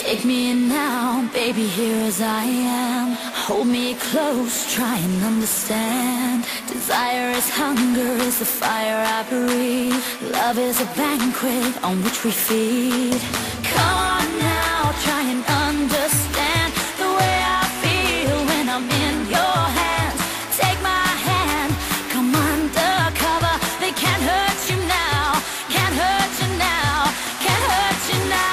Take me in now, baby, here as I am. Hold me close, try and understand. Desire is hunger, is the fire I breathe. Love is a banquet on which we feed. Come on now, try and understand the way I feel when I'm in your hands. Take my hand, come undercover. They can't hurt you now, can't hurt you now, can't hurt you now.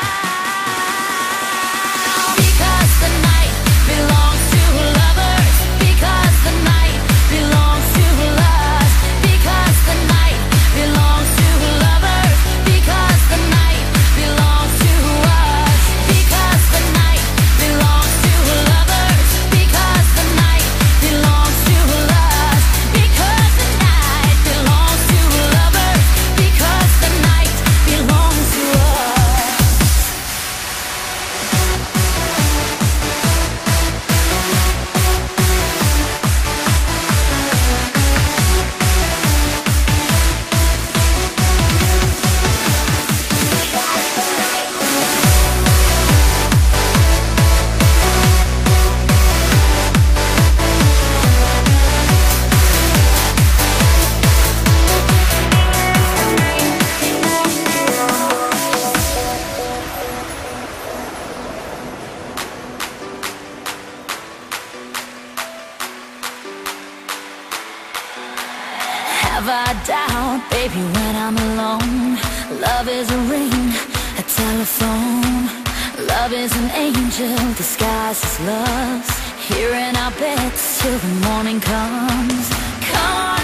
Have I doubt, baby, when I'm alone? Love is a ring, a telephone. Love is an angel disguised as lust, here in our beds till the morning comes. Come on.